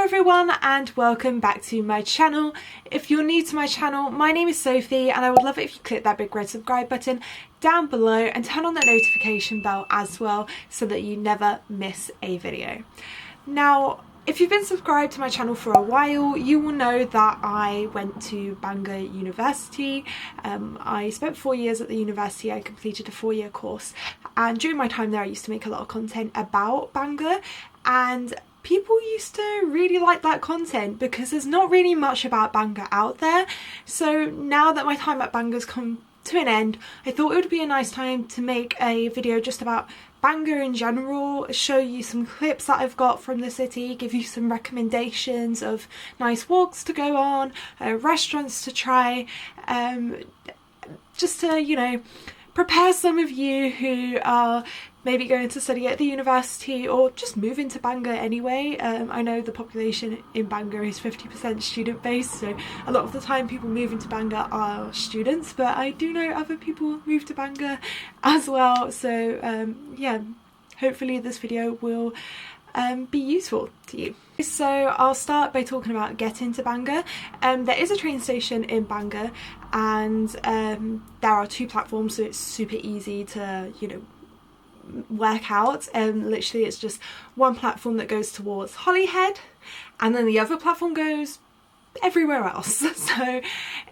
Hello everyone and welcome back to my channel. If you're new to my channel, my name is Sophie and I would love it if you click that big red subscribe button down below and turn on that notification bell as well so that you never miss a video. Now, if you've been subscribed to my channel for a while, you will know that I went to Bangor University. I spent 4 years at the university. I completed a 4-year course, and during my time there I used to make a lot of content about Bangor, and people used to really like that content because there's not really much about Bangor out there. So now that my time at Bangor's come to an end, I thought it would be a nice time to make a video just about Bangor in general, show you some clips that I've got from the city, give you some recommendations of nice walks to go on, restaurants to try, just to, you know, prepare some of you who are maybe going to study at the university or just moving to Bangor anyway. I know the population in Bangor is 50% student based, so a lot of the time people moving to Bangor are students, but I do know other people move to Bangor as well, so yeah, hopefully this video will be useful to you. So I'll start by talking about getting to Bangor. There is a train station in Bangor, and there are 2 platforms, so it's super easy to, you know, work out. Literally it's just one platform that goes towards Holyhead and then the other platform goes everywhere else. So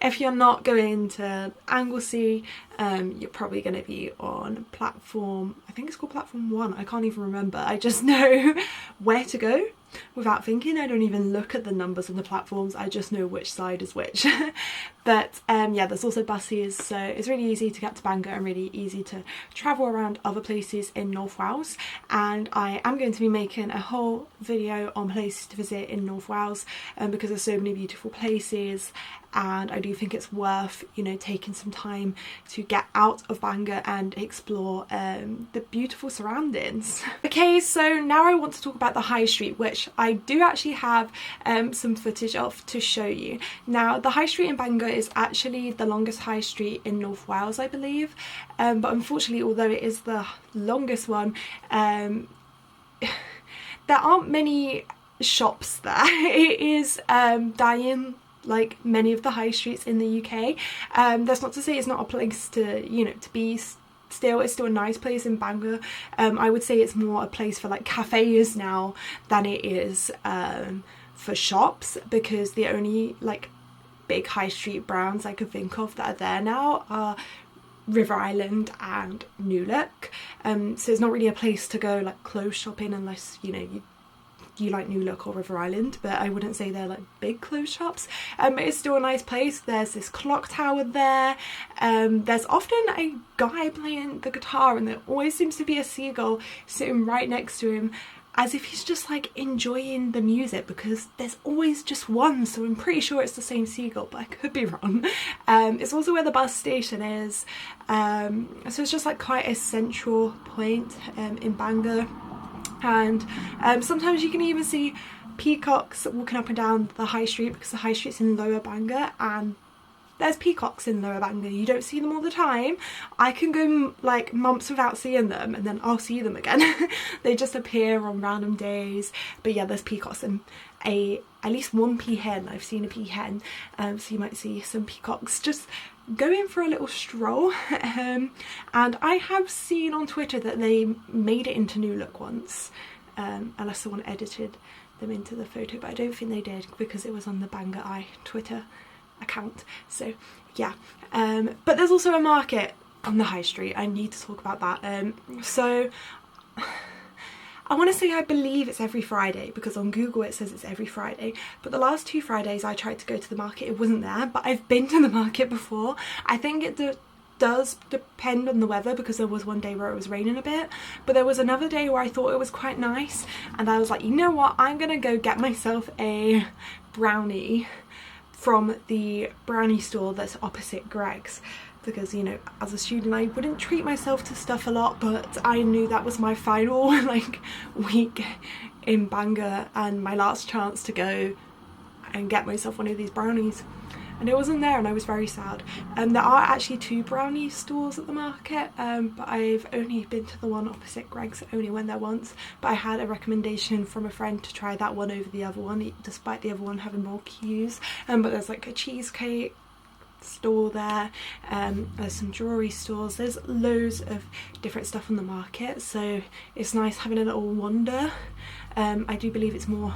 if you're not going to Anglesey, you're probably going to be on platform, I think it's called platform 1, I can't even remember. I just know where to go without thinking. I don't even look at the numbers of the platforms, I just know which side is which. But yeah, there's also buses, so it's really easy to get to Bangor and really easy to travel around other places in North Wales. And I am going to be making a whole video on places to visit in North Wales, because there's so many beautiful places, and I do think it's worth, you know, taking some time to get out of Bangor and explore the beautiful surroundings. Okay, so now I want to talk about the High Street, which I do actually have some footage of to show you. Now, the High Street in Bangor is actually the longest high street in North Wales, I believe, but unfortunately, although it is the longest one, there aren't many shops there. It is dying like many of the high streets in the UK. That's not to say it's not a place to, you know, to be still. It's still a nice place in Bangor. I would say it's more a place for like cafes now than it is for shops, because the only like big high street brands I could think of that are there now are River Island and New Look. So it's not really a place to go like clothes shopping unless, you know, you like New Look or River Island, but I wouldn't say they're like big clothes shops. It's still a nice place. There's this clock tower there. There's often a guy playing the guitar, and there always seems to be a seagull sitting right next to him, as if he's just like enjoying the music, because there's always just one, so I'm pretty sure it's the same seagull, but I could be wrong. It's also where the bus station is, so it's just like quite a central point in Bangor. And sometimes you can even see peacocks walking up and down the high street, because the high street's in Lower Bangor and there's peacocks in Lower Bangor. You don't see them all the time. I can go like months without seeing them and then I'll see them again. They just appear on random days. But yeah, there's peacocks and at least one peahen. I've seen a peahen, so you might see some peacocks just going for a little stroll. And I have seen on Twitter that they made it into New Look once, unless someone edited them into the photo, but I don't think they did because it was on the Bangor Eye Twitter account. So yeah, but there's also a market on the high street. I need to talk about that. So I want to say, I believe it's every Friday, because on Google it says it's every Friday, but the last 2 Fridays I tried to go to the market, it wasn't there, but I've been to the market before. I think it does depend on the weather, because there was one day where it was raining a bit, but there was another day where I thought it was quite nice, and I was like, you know what, I'm gonna go get myself a brownie from the brownie store that's opposite Greg's, because, you know, as a student I wouldn't treat myself to stuff a lot, but I knew that was my final like week in Bangor and my last chance to go and get myself one of these brownies. and it wasn't there, and I was very sad. There are actually 2 brownie stores at the market, but I've only been to the one opposite Greg's. I only went there once, but I had a recommendation from a friend to try that one over the other one, despite the other one having more queues. But there's like a cheesecake store there, there's some jewellery stores, there's loads of different stuff on the market, so it's nice having a little wander. I do believe it's more,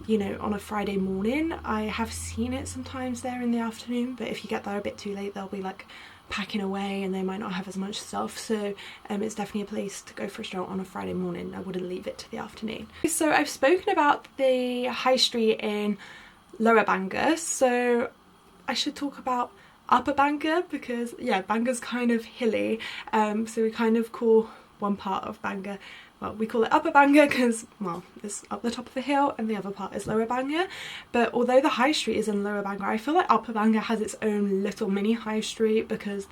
you know, on a Friday morning. I have seen it sometimes there in the afternoon, but if you get there a bit too late, they'll be like packing away and they might not have as much stuff, so it's definitely a place to go for a stroll on a Friday morning. I wouldn't leave it to the afternoon. So I've spoken about the high street in Lower Bangor, so I should talk about Upper Bangor, because yeah, Bangor's kind of hilly, so we kind of call one part of Bangor, well, we call it Upper Bangor because, well, it's up the top of the hill, and the other part is Lower Bangor. But although the high street is in Lower Bangor, I feel like Upper Bangor has its own little mini high street, because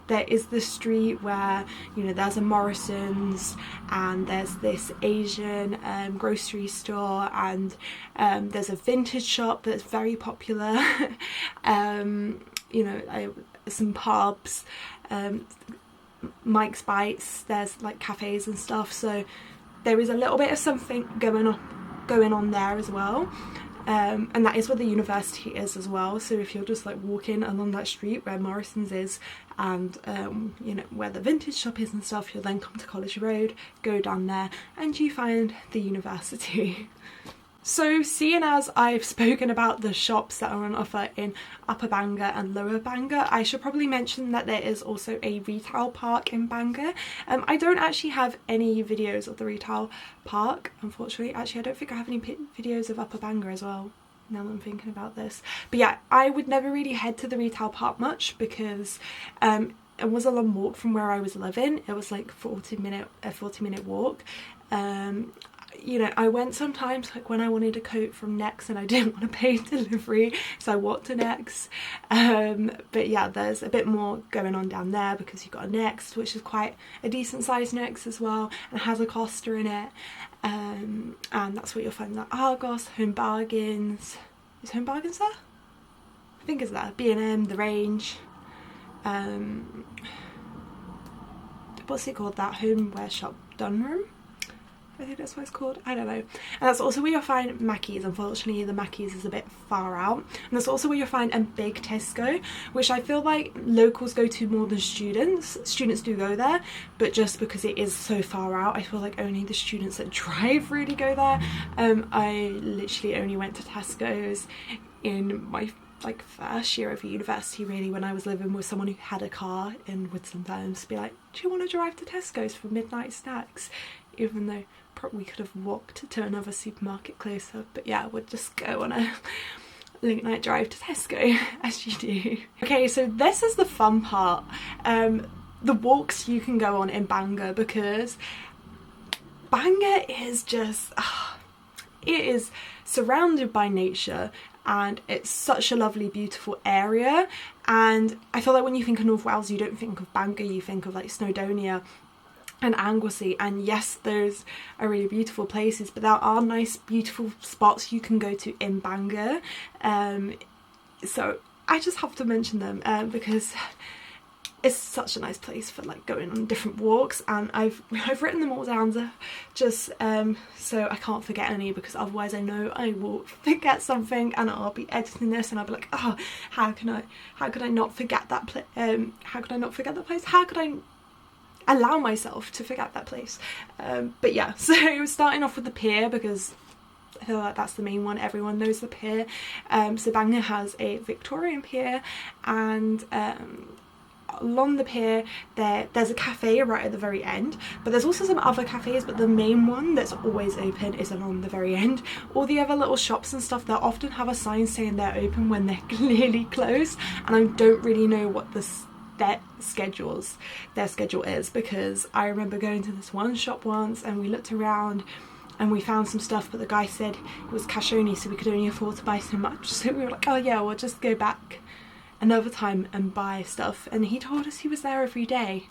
there is the street where, you know, there's a Morrison's, and there's this Asian grocery store, and there's a vintage shop that's very popular. You know, some pubs, Mike's Bites, there's like cafes and stuff, so there is a little bit of something going on there as well. And that is where the university is as well, so if you're just like walking along that street where Morrison's is, and you know, where the vintage shop is and stuff, you'll then come to College Road, go down there, and you find the university. So seeing as I've spoken about the shops that are on offer in Upper Bangor and Lower Bangor, I should probably mention that there is also a retail park in Bangor. I don't actually have any videos of the retail park, unfortunately. Actually, I don't think I have any videos of Upper Bangor as well, now that I'm thinking about this. But yeah, I would never really head to the retail park much, because it was a long walk from where I was living. It was like a 40-minute walk. You know, I went sometimes like when I wanted a coat from Next and I didn't want to pay delivery, so I walked to Next. But yeah, there's a bit more going on down there, because you've got a Next, which is quite a decent sized Next as well, and has a Costa in it. And that's where you'll find that Argos, Home Bargains. Is Home Bargains there? I think it's there. B&M, The Range. What's it called? That homeware shop, Dunrum? I think that's what it's called, I don't know. And that's also where you'll find Mackey's. Unfortunately, the Mackey's is a bit far out. And that's also where you'll find a big Tesco, which I feel like locals go to more than students. Students do go there, but just because it is so far out, I feel like only the students that drive really go there. I literally only went to Tesco's in my like first year of university, really, when I was living with someone who had a car and would sometimes be like, do you want to drive to Tesco's for midnight snacks? Even though we could have walked to another supermarket closer, but yeah, we'd just go on a late night drive to Tesco, as you do. Okay, so this is the fun part, the walks you can go on in Bangor, because Bangor is just, it is surrounded by nature, and it's such a lovely, beautiful area. And I feel like when you think of North Wales, you don't think of Bangor, you think of like Snowdonia and Anglesey, and yes, those are really beautiful places, but there are nice, beautiful spots you can go to in Bangor. So I just have to mention them because it's such a nice place for like going on different walks, and I've written them all down just so I can't forget any, because otherwise I know I will forget something, and I'll be editing this and I'll be like, oh, how could I not forget that place? How could I not forget that place? How could I allow myself to forget that place? But yeah, so starting off with the pier, because I feel like that's the main one. Everyone knows the pier. So Bangor has a Victorian pier, and along the pier there's a cafe right at the very end, but there's also some other cafes, but the main one that's always open is along the very end. All the other little shops and stuff, they'll often have a sign saying they're open when they're clearly closed, and I don't really know what their schedule is, because I remember going to this one shop once and we looked around and we found some stuff, but the guy said it was cash only, so we could only afford to buy so much, so we were like, oh yeah, we'll just go back another time and buy stuff. And he told us he was there every day.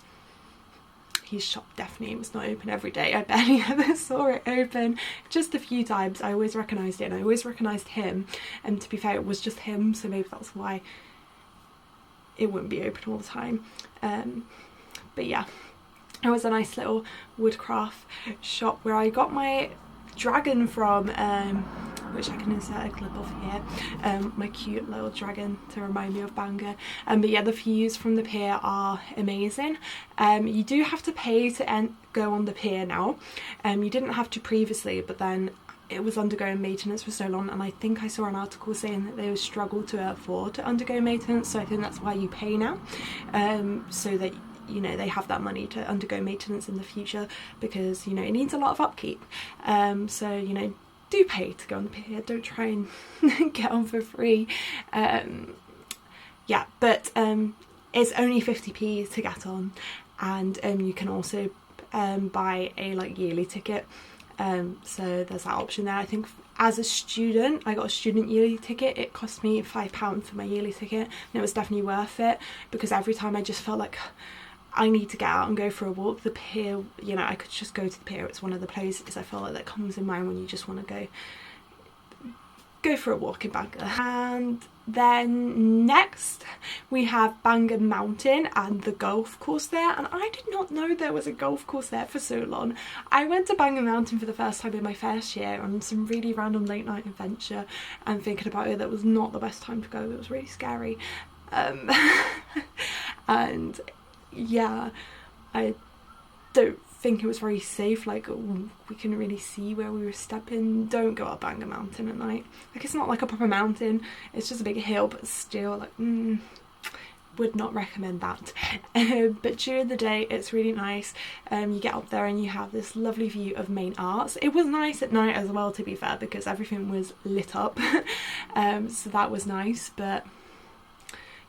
his shop definitely was not open every day. I barely ever saw it open, just a few times. I always recognised it, and I always recognised him, and to be fair, it was just him, so maybe that's why it wouldn't be open all the time. But yeah, it was a nice little woodcraft shop where I got my dragon from, which I can insert a clip of here, my cute little dragon to remind me of Bangor. But yeah, the views from the pier are amazing. You do have to pay to go on the pier now. You didn't have to previously, but then it was undergoing maintenance for so long, and I think I saw an article saying that they would struggle to afford to undergo maintenance, so I think that's why you pay now, so that, you know, they have that money to undergo maintenance in the future, because, you know, it needs a lot of upkeep. So, you know, do pay to go on the pier, don't try and get on for free. Yeah, but it's only 50p to get on, and you can also buy a like yearly ticket, so there's that option there. I think as a student, I got a student yearly ticket. It cost me £5 for my yearly ticket, and it was definitely worth it, because every time I just felt like I need to get out and go for a walk. The pier, you know, I could just go to the pier. It's one of the places I feel like that comes in mind when you just want to go for a walk in Bangor. And then next we have Bangor Mountain and the golf course there, and I did not know there was a golf course there for so long. I went to Bangor Mountain for the first time in my first year on some really random late night adventure, and thinking about it, that was not the best time to go. It was really scary. And yeah, I don't think it was very safe. Like, we couldn't really see where we were stepping. Don't go up Bangor Mountain at night. Like, it's not like a proper mountain, it's just a big hill, but still, like, would not recommend that. But during the day it's really nice. You get up there and you have this lovely view of Main Arts. It was nice at night as well, to be fair, because everything was lit up. So that was nice, but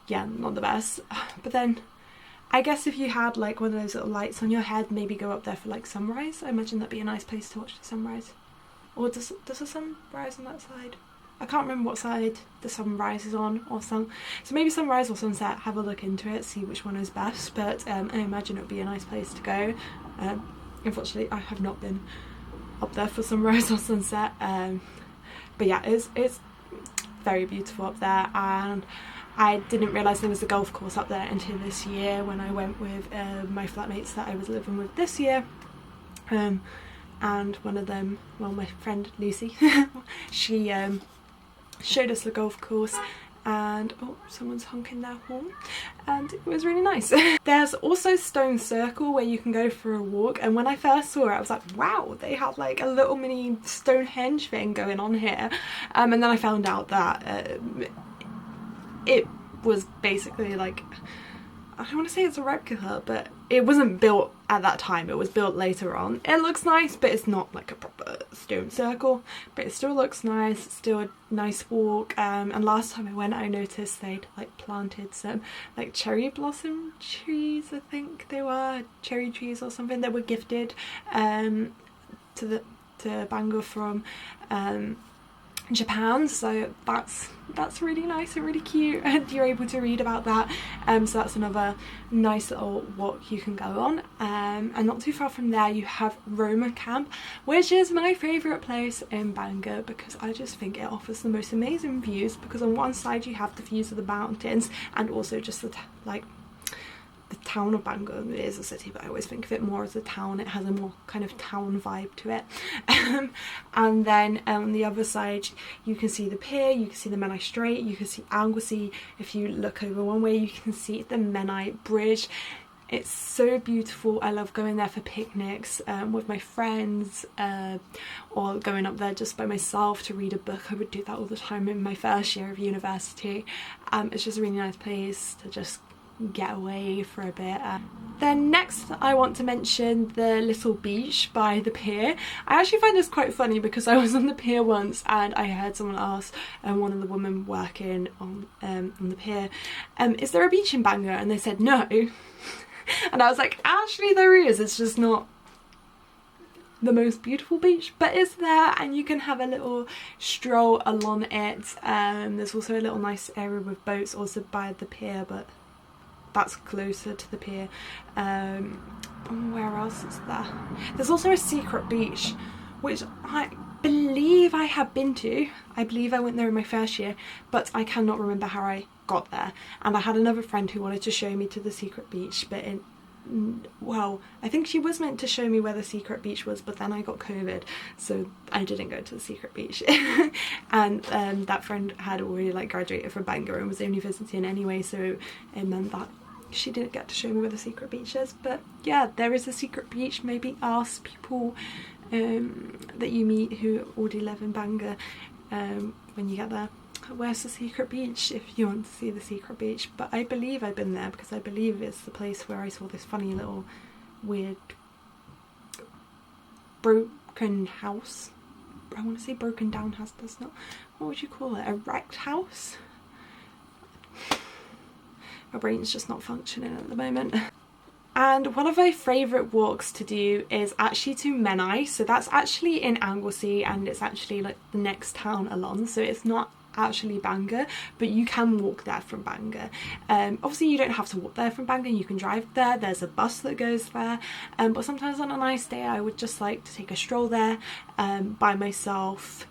yeah, not the best. But then I guess if you had like one of those little lights on your head, maybe go up there for like sunrise. I imagine that'd be a nice place to watch the sunrise. Or does the sun rise on that side? I can't remember what side the sun rises on, or so maybe sunrise or sunset. Have a look into it, see which one is best, but I imagine it would be a nice place to go. Unfortunately, I have not been up there for sunrise or sunset, but yeah, it's very beautiful up there, and I didn't realise there was a golf course up there until this year when I went with my flatmates that I was living with this year. And one of them, well, my friend Lucy, she showed us the golf course, and oh, someone's honking their horn, and it was really nice. There's also Stone Circle where you can go for a walk, and when I first saw it I was like, wow, they have like a little mini Stonehenge thing going on here, and then I found out that it was basically like, I don't want to say it's a replica, but it wasn't built at that time, it was built later on. It looks nice, but it's not like a proper stone circle, but it still looks nice. It's still a nice walk, and last time I went I noticed they'd like planted some like cherry blossom trees, I think they were cherry trees or something, that were gifted to Bangor from Japan, so that's really nice and really cute, and you're able to read about that. So that's another nice little walk you can go on. And not too far from there you have Roma Camp, which is my favourite place in Bangor, because I just think it offers the most amazing views, because on one side you have the views of the mountains, and also just the town of Bangor. It is a city, but I always think of it more as a town. It has a more kind of town vibe to it. And then on the other side you can see the pier, you can see the Menai Strait, you can see Anglesey. If you look over one way you can see the Menai Bridge. It's so beautiful. I love going there for picnics with my friends, or going up there just by myself to read a book. I would do that all the time in my first year of university. It's just a really nice place to just get away for a bit. Then next I want to mention the little beach by the pier. I actually find this quite funny, because I was on the pier once and I heard someone ask one of the women working on the pier, is there a beach in Bangor? And they said no. And I was like, actually there is, it's just not the most beautiful beach, but it's there and you can have a little stroll along it. There's also a little nice area with boats also by the pier, but that's closer to the pier. where else is there? There's also a secret beach, which I believe I have been to. I believe I went there in my first year, but I cannot remember how I got there. And I had another friend who wanted to show me to the secret beach, but well, I think she was meant to show me where the secret beach was, but then I got COVID, so I didn't go to the secret beach. And that friend had already like graduated from Bangor and was only visiting anyway, so it meant that she didn't get to show me where the secret beach is. But yeah, there is a secret beach. Maybe ask people that you meet who already live in Bangor when you get there, where's the secret beach, if you want to see the secret beach. But I believe I've been there because I believe it's the place where I saw this funny little weird broken house. I want to say broken down house, that's not, what would you call it, a wrecked house? My brain's just not functioning at the moment. And one of my favourite walks to do is actually to Menai. So that's actually in Anglesey, and it's actually like the next town along, so it's not actually Bangor, but you can walk there from Bangor. Obviously you don't have to walk there from Bangor, you can drive there, there's a bus that goes there, but sometimes on a nice day I would just like to take a stroll there by myself.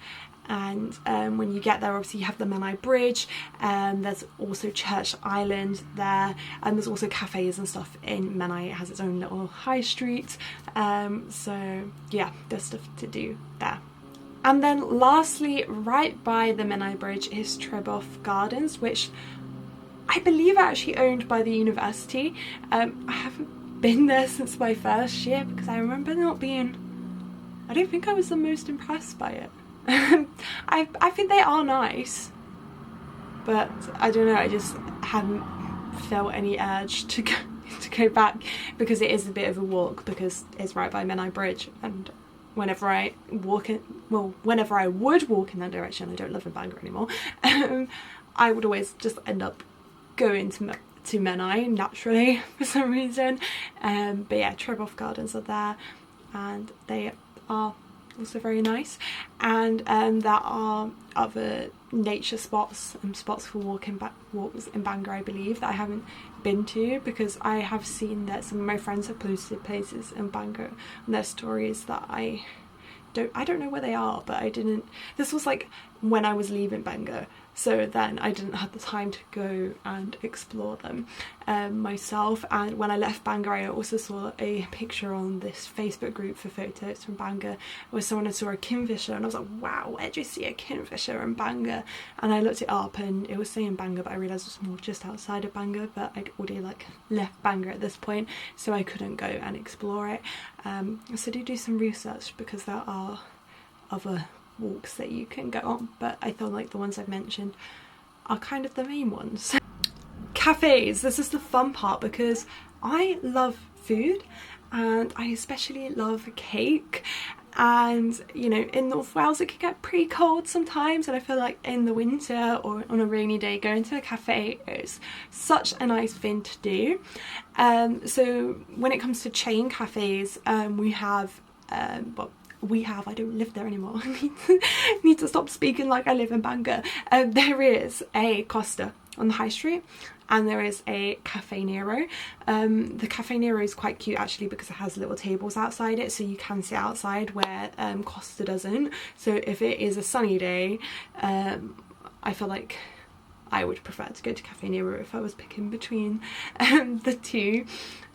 And when you get there, obviously you have the Menai Bridge, there's also Church Island there, and there's also cafes and stuff in Menai. It has its own little high street, so yeah, there's stuff to do there. And then lastly, right by the Menai Bridge is Treboff Gardens, which I believe are actually owned by the university. I haven't been there since my first year because I remember not being, I don't think I was the most impressed by it. I think they are nice, but I don't know, I just haven't felt any urge to go back because it is a bit of a walk because it's right by Menai Bridge, and whenever I would walk in that direction, I don't live in Bangor anymore, I would always just end up going to Menai naturally for some reason. But yeah, Treboff Gardens are there, and they are also very nice. And there are other nature spots and spots for walks in Bangor, I believe, that I haven't been to, because I have seen that some of my friends have posted places in Bangor and their stories that I don't know where they are, but this was like when I was leaving Bangor, so then I didn't have the time to go and explore them myself. And when I left Bangor, I also saw a picture on this Facebook group for photos from Bangor where someone had saw a kingfisher, and I was like, wow, where did you see a kingfisher in Bangor? And I looked it up and it was saying Bangor, but I realised it was more just outside of Bangor, but I'd already like left Bangor at this point, so I couldn't go and explore it. So do some research, because there are other walks that you can go on, but I feel like the ones I've mentioned are kind of the main ones. Cafes, this is the fun part because I love food and I especially love cake, and you know, in North Wales it can get pretty cold sometimes, and I feel like in the winter or on a rainy day going to a cafe is such a nice thing to do. So when it comes to chain cafes, I don't live there anymore. I need to stop speaking like I live in Bangor. There is a Costa on the high street, and there is a Cafe Nero. The Cafe Nero is quite cute actually because it has little tables outside it, so you can sit outside where Costa doesn't. So if it is a sunny day, I feel like I would prefer to go to Cafe Nero if I was picking between the two,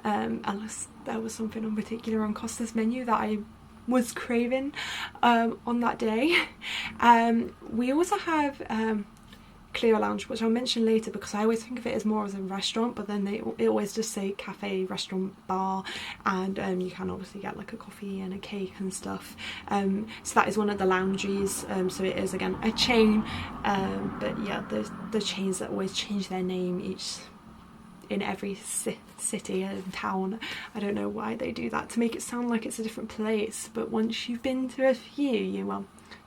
unless there was something in particular on Costa's menu that I was craving on that day. We also have Clear Lounge, which I'll mention later because I always think of it as more as a restaurant, but then it always just say cafe, restaurant, bar, and you can obviously get like a coffee and a cake and stuff. So that is one of the lounges, so it is again a chain, but yeah, the chains that always change their name in every city and town. I don't know why they do that, to make it sound like it's a different place, but once you've been to a few,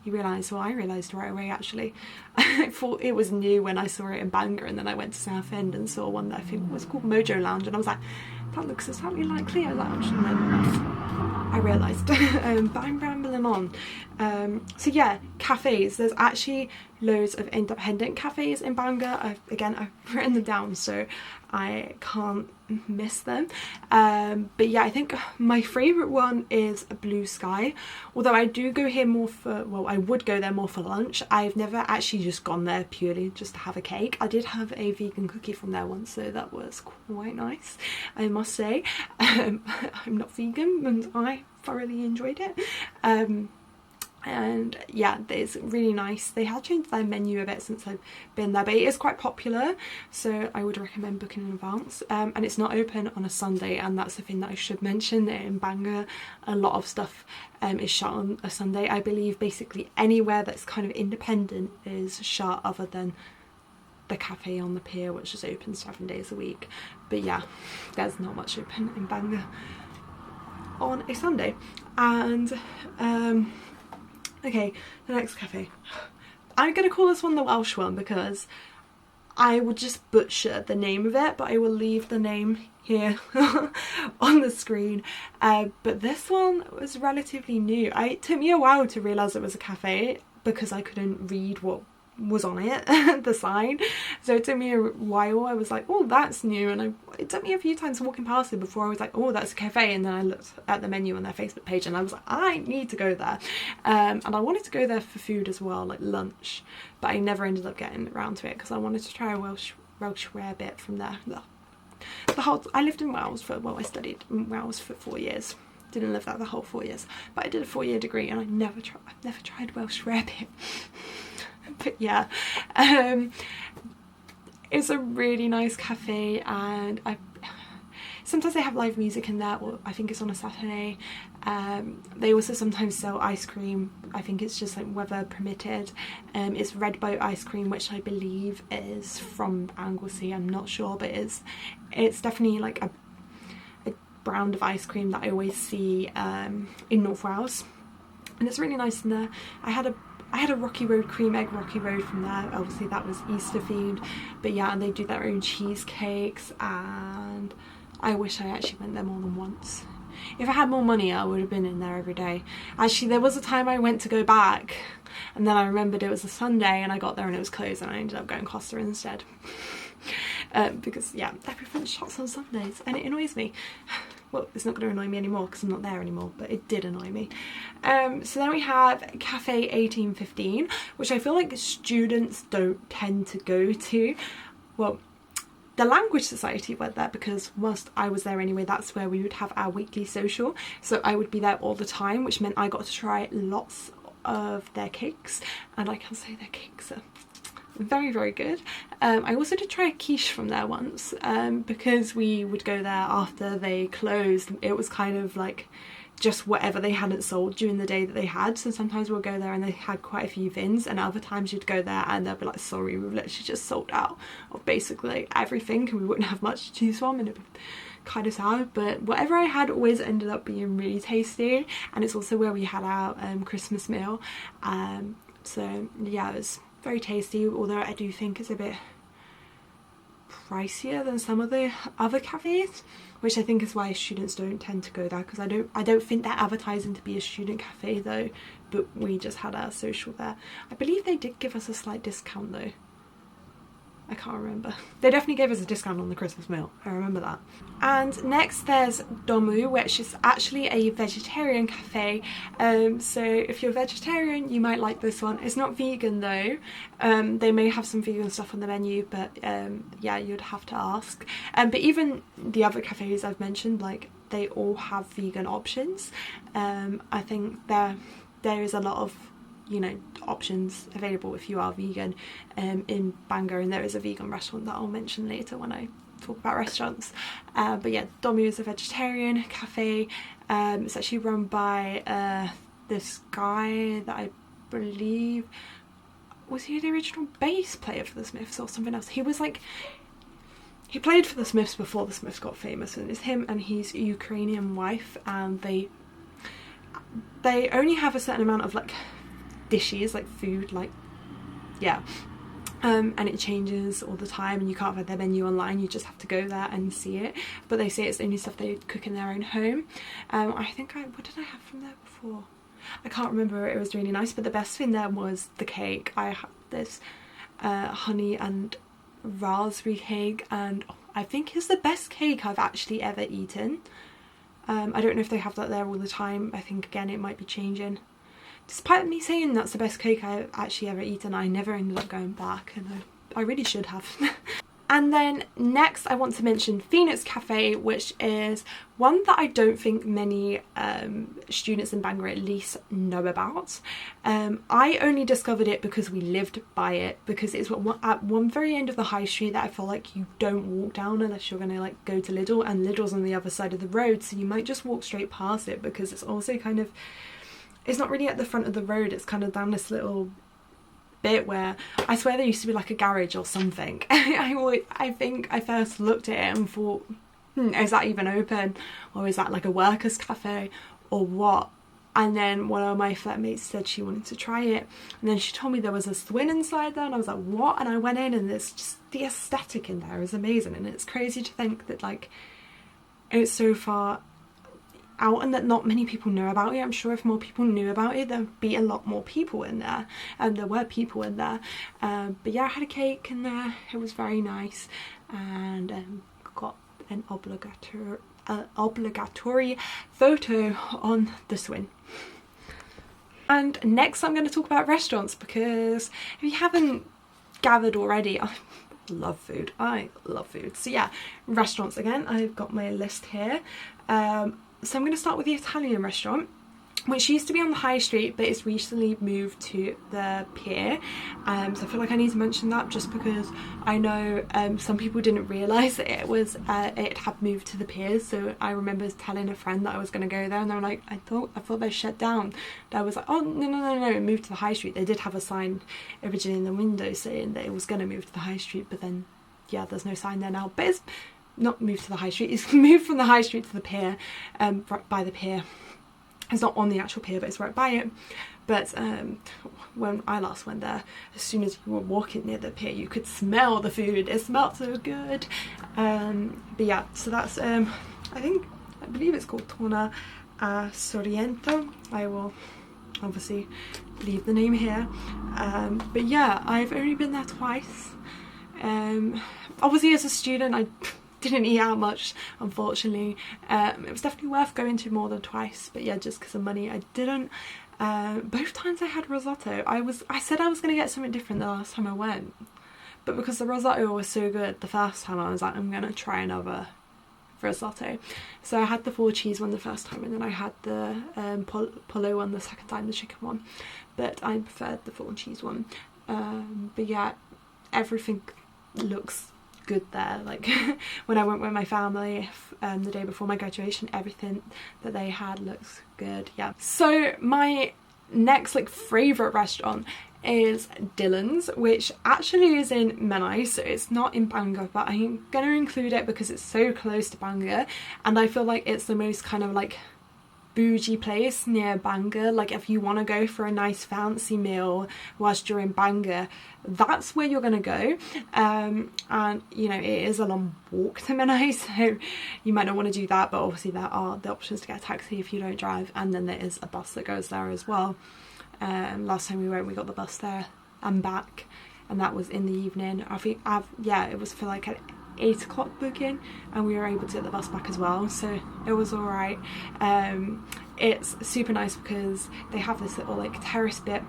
you realise, well, I realised right away actually. I thought it was new when I saw it in Bangor, and then I went to Southend and saw one that I think was called Mojo Lounge, and I was like, that looks exactly like Cleo Lounge, and then I realised. But I'm rambling on. So yeah, cafes. There's actually loads of independent cafes in Bangor. I've written them down so I can't miss them. But yeah, I think my favourite one is Blue Sky. Although I do go here more for, well, I would go there more for lunch. I've never actually just gone there purely just to have a cake. I did have a vegan cookie from there once, so that was quite nice, I must say. I'm not vegan and I thoroughly enjoyed it. And yeah, it's really nice. They have changed their menu a bit since I've been there, but it is quite popular, so I would recommend booking in advance. And it's not open on a Sunday, and that's the thing that I should mention. In Bangor, a lot of stuff is shut on a Sunday. I believe basically anywhere that's kind of independent is shut, other than the cafe on the pier, which is open 7 days a week. But yeah, there's not much open in Bangor on a Sunday. And okay, the next cafe. I'm going to call this one the Welsh one because I would just butcher the name of it, but I will leave the name here on the screen. But this one was relatively new. It took me a while to realise it was a cafe because I couldn't read what was on it, the sign, so it took me a while. I was like, oh, that's new, and it took me a few times walking past it before I was like, oh, that's a cafe. And then I looked at the menu on their Facebook page and I was like, I need to go there. And I wanted to go there for food as well, like lunch, but I never ended up getting around to it because I wanted to try a Welsh rarebit from there. I lived in Wales for, well, I studied in Wales for 4 years. Didn't live there the whole 4 years, but I did a 4-year degree and I've never tried Welsh rarebit. But yeah, it's a really nice cafe, and sometimes they have live music in there, or I think it's on a Saturday. They also sometimes sell ice cream. I think it's just like weather permitted. It's Red Boat ice cream, which I believe is from Anglesey. I'm not sure, but it's definitely like a brand of ice cream that I always see in North Wales, and it's really nice in there. I had a Rocky Road cream egg Rocky Road from there. Obviously that was Easter themed, but yeah, and they do their own cheesecakes, and I wish I actually went there more than once. If I had more money, I would have been in there every day. Actually, there was a time I went to go back, and then I remembered it was a Sunday, and I got there and it was closed, and I ended up going Costa instead. Because yeah, everything shuts on Sundays, and it annoys me. Well, it's not going to annoy me anymore because I'm not there anymore, but it did annoy me. So then we have Cafe 1815, which I feel like students don't tend to go to. Well, the Language Society went there because whilst I was there anyway, that's where we would have our weekly social. So I would be there all the time, which meant I got to try lots of their cakes, and I can say their cakes are very, very good. I also did try a quiche from there once, because we would go there after they closed. It was kind of like just whatever they hadn't sold during the day that they had, so sometimes we'll go there and they had quite a few thins, and other times you'd go there and they'll be like, sorry, we've literally just sold out of basically everything and we wouldn't have much to choose from, and it would be kind of sad. But whatever I had always ended up being really tasty, and it's also where we had our Christmas meal. So yeah, it was very tasty, although I do think it's a bit pricier than some of the other cafes, which I think is why students don't tend to go there, because I don't think they're advertising to be a student cafe though, but we just had our social there. I believe they did give us a slight discount though. I can't remember. They definitely gave us a discount on the Christmas meal, I remember that. And next there's Domu, which is actually a vegetarian cafe. So if you're vegetarian, you might like this one. It's not vegan though. They may have some vegan stuff on the menu, but yeah, you'd have to ask. But even the other cafes I've mentioned, like, they all have vegan options. I think there is a lot of, you know, options available if you are vegan in Bangor, and there is a vegan restaurant that I'll mention later when I talk about restaurants. But yeah, Domu is a vegetarian cafe. It's actually run by this guy that I believe, was he the original bass player for the Smiths or something else? He was like, he played for the Smiths before the Smiths got famous, and it's him and his Ukrainian wife, and they only have a certain amount of like dishes, like food, like, yeah. And it changes all the time, and you can't find their menu online, you just have to go there and see it. But they say it's the only stuff they cook in their own home. I think what did I have from there before? I can't remember. It was really nice, but the best thing there was the cake. I had this honey and raspberry cake, and I think it's the best cake I've actually ever eaten. I don't know if they have that there all the time. I think again it might be changing. Despite me saying that's the best cake I've actually ever eaten, I never ended up going back, and I really should have. And then next I want to mention Phoenix Cafe, which is one that I don't think many students in Bangor at least know about. I only discovered it because we lived by it, because it's at one very end of the high street that I feel like you don't walk down unless you're going to like go to Lidl, and Lidl's on the other side of the road, so you might just walk straight past it, because it's also kind of, it's not really at the front of the road, it's kind of down this little bit where I swear there used to be like a garage or something. I think I first looked at it and thought, is that even open, or is that like a workers cafe or what? And then one of my flatmates said she wanted to try it, and then she told me there was a swing inside there, and I was like, what? And I went in, and there's just, the aesthetic in there is amazing, and it's crazy to think that like it's so far out and that not many people know about it. I'm sure if more people knew about it, there'd be a lot more people in there, and there were people in there. But yeah, I had a cake in there, it was very nice, and got an obligatory photo on the swing. And next I'm going to talk about restaurants, because if you haven't gathered already, I love food. So yeah, restaurants again. I've got my list here. So I'm going to start with the Italian restaurant, which used to be on the high street, but it's recently moved to the pier. So I feel like I need to mention that, just because I know some people didn't realise that it had moved to the pier. So I remember telling a friend that I was going to go there, and they were like, I thought they shut down. And I was like, oh no, it moved to the high street. They did have a sign originally in the window saying that it was going to move to the high street, but then yeah, there's no sign there now. But it's not moved to the high street, it's moved from the high street to the pier, right by the pier. It's not on the actual pier, but it's right by it. But when I last went there, as soon as you were walking near the pier, you could smell the food. It smelled so good. But yeah, so that's I believe it's called Torna Sorrento. I will obviously leave the name here. But yeah, I've only been there twice. Obviously as a student I didn't eat out much, unfortunately. It was definitely worth going to more than twice, but yeah, just because of money I didn't. Both times I had risotto. I said I was going to get something different the last time I went, but because the risotto was so good the first time, I was like, I'm going to try another risotto. So I had the 4 cheese one the first time, and then I had the polo one the second time, the chicken one, but I preferred the 4 cheese one. But yeah, everything looks good there. Like when I went with my family the day before my graduation, everything that they had looks good. Yeah, so my next like favourite restaurant is Dylan's, which actually is in Menai, so it's not in Bangor, but I'm gonna include it because it's so close to Bangor, and I feel like it's the most kind of like bougie place near Bangor. Like if you want to go for a nice fancy meal whilst you're in Bangor, that's where you're gonna go. And you know, it is a long walk to Menai, so you might not want to do that, but obviously there are the options to get a taxi if you don't drive, and then there is a bus that goes there as well. Last time we went, we got the bus there and back, and that was in the evening. I think yeah, it was for like an 8 o'clock booking, and we were able to get the bus back as well, so it was alright. It's super nice because they have this little like terrace bit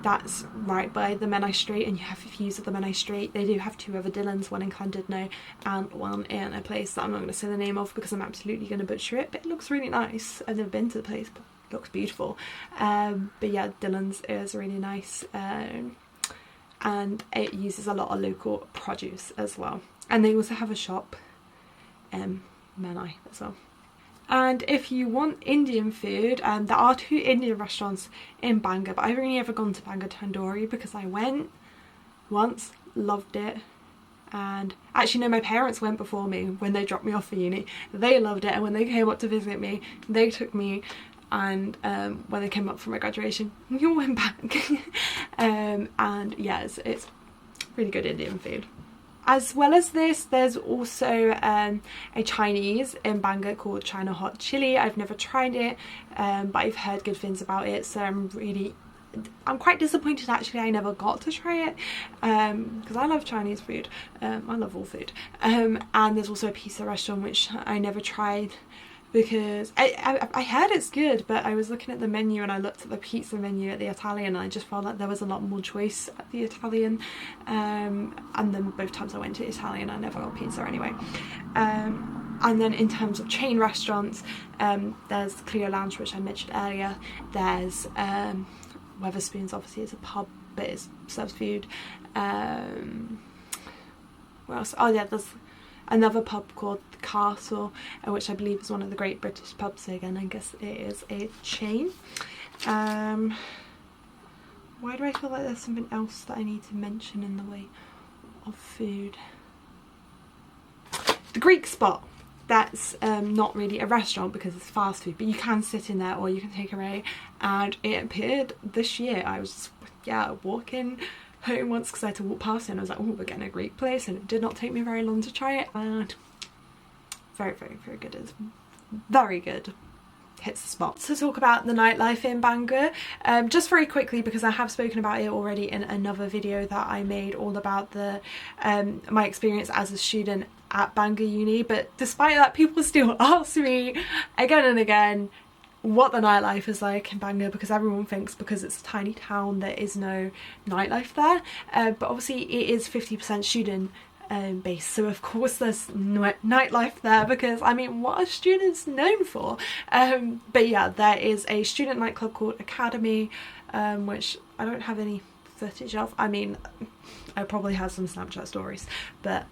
that's right by the Menai Street, and you have views of the Menai Street. They do have 2 other Dylans, one in Llandudno and one in a place that I'm not going to say the name of because I'm absolutely going to butcher it, but it looks really nice. I've never been to the place, but it looks beautiful. But yeah, Dylans is really nice, and it uses a lot of local produce as well. And they also have a shop in Menai as well. And if you want Indian food, there are 2 Indian restaurants in Bangor, but I've only ever gone to Bangor Tandoori because I went once, loved it. And actually no, my parents went before me when they dropped me off for uni. They loved it, and when they came up to visit me, they took me, and when I came up for my graduation, we all went back. And yeah, it's really good Indian food. As well as this, there's also a Chinese in Bangor called China Hot Chili. I've never tried it, but I've heard good things about it, so I'm quite disappointed actually I never got to try it, because I love Chinese food. I love all food. And there's also a pizza restaurant which I never tried, because I heard it's good, but I was looking at the menu and I looked at the pizza menu at the Italian and I just felt like there was a lot more choice at the Italian, and then both times I went to Italian I never got pizza anyway. And then in terms of chain restaurants, there's Clio Lounge, which I mentioned earlier. There's Wetherspoons, obviously it's a pub but it serves food. What else? Oh yeah, there's another pub called the Castle, which I believe is one of the great British pubs, so again I guess it is a chain. Why do I feel like there's something else that I need to mention in the way of food? The Greek Spot. That's not really a restaurant because it's fast food, but you can sit in there or you can take away, and it appeared this year. I was walking home once because I had to walk past it and I was like, oh, we're getting a Greek place, and it did not take me very long to try it, and very, very, very good. It's very good. Hits the spot. To talk about the nightlife in Bangor, just very quickly, because I have spoken about it already in another video that I made all about the my experience as a student at Bangor Uni, but despite that people still ask me again and again what the nightlife is like in Bangor, because everyone thinks because it's a tiny town there is no nightlife there, but obviously it is 50% student based, so of course there's nightlife there, because I mean, what are students known for? But yeah, there is a student nightclub called Academy, which I don't have any footage of. I mean, I probably have some Snapchat stories, but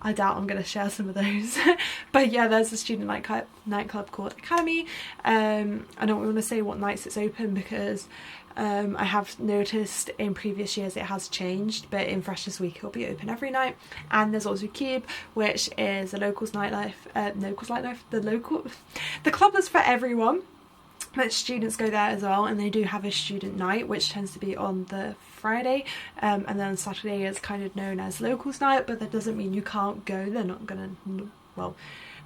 I doubt I'm going to share some of those. But yeah, there's a student nightclub called Academy. I don't want to say what nights it's open because I have noticed in previous years it has changed, but in Freshers Week it'll be open every night. And there's also Cube, which is a locals nightlife, the club that's for everyone, but students go there as well, and they do have a student night which tends to be on the Friday, and then Saturday is kind of known as locals night, but that doesn't mean you can't go. They're not gonna, well,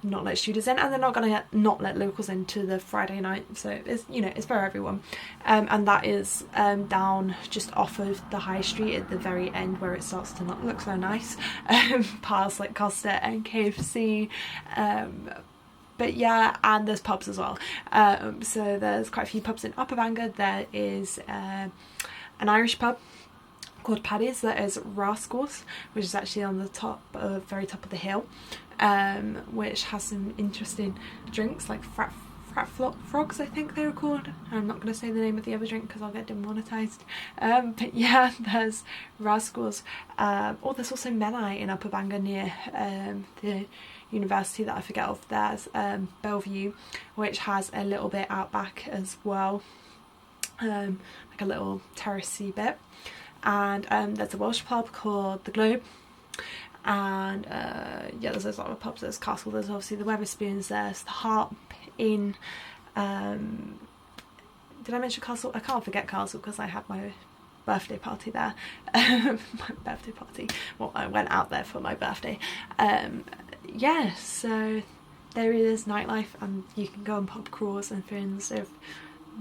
not let students in, and they're not gonna not let locals into the Friday night, so it's, you know, it's for everyone. And that is down just off of the high street at the very end where it starts to not look so nice, past like Costa and KFC. But yeah, and there's pubs as well. So there's quite a few pubs in Upper Bangor. There is an Irish pub called Paddy's that is Rascals, which is actually on the very top of the hill, which has some interesting drinks like frat frogs, I think they were called. I'm not going to say the name of the other drink because I'll get demonetised. But yeah, there's Rascals. Oh, there's also Menai in Upper Bangor near the university that I forget of. There's Bellevue, which has a little bit out back as well, like a little terracey bit. And there's a Welsh pub called the Globe, and yeah, there's a lot of pubs. There's Castle, there's obviously the Wetherspoons, there's the Harp Inn. Did I mention Castle? I can't forget Castle because I had my birthday party there. My birthday party, well, I went out there for my birthday. Yeah, so there is nightlife, and you can go on pub crawls and things if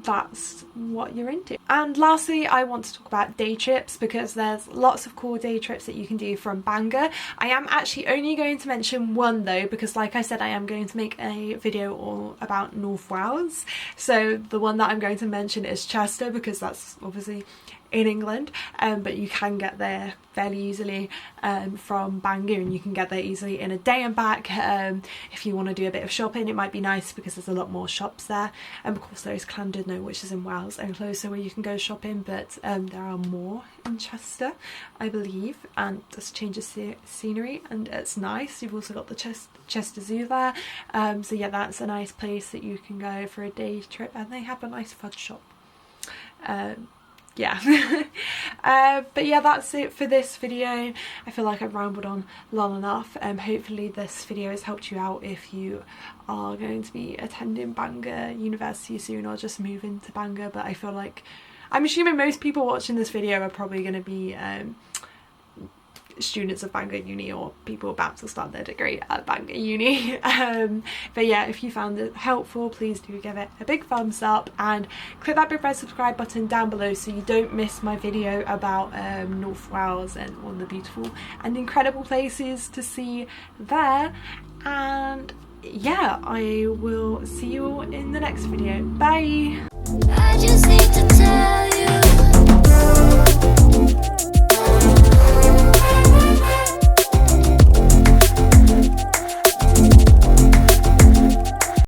that's what you're into. And lastly, I want to talk about day trips, because there's lots of cool day trips that you can do from Bangor. I am actually only going to mention one though, because like I said, I am going to make a video all about North Wales. So the one that I'm going to mention is Chester, because that's obviously in England, but you can get there fairly easily from Bangor, and you can get there easily in a day and back. If you want to do a bit of shopping, it might be nice because there's a lot more shops there, and of course there is Llandudno, which is in Wales and closer, where you can go shopping, but there are more in Chester, I believe, and just change of scenery, and it's nice. You've also got the Chester Zoo there, so yeah, that's a nice place that you can go for a day trip, and they have a nice fudge shop. yeah. But yeah, that's it for this video. I feel like I've rambled on long enough. Hopefully this video has helped you out if you are going to be attending Bangor University soon or just moving to Bangor. But I feel like, I'm assuming most people watching this video are probably going to be students of Bangor Uni or people about to start their degree at Bangor Uni. But yeah, if you found it helpful, please do give it a big thumbs up and click that big red subscribe button down below so you don't miss my video about North Wales and all the beautiful and incredible places to see there. And yeah, I will see you all in the next video. Bye! I just need to tell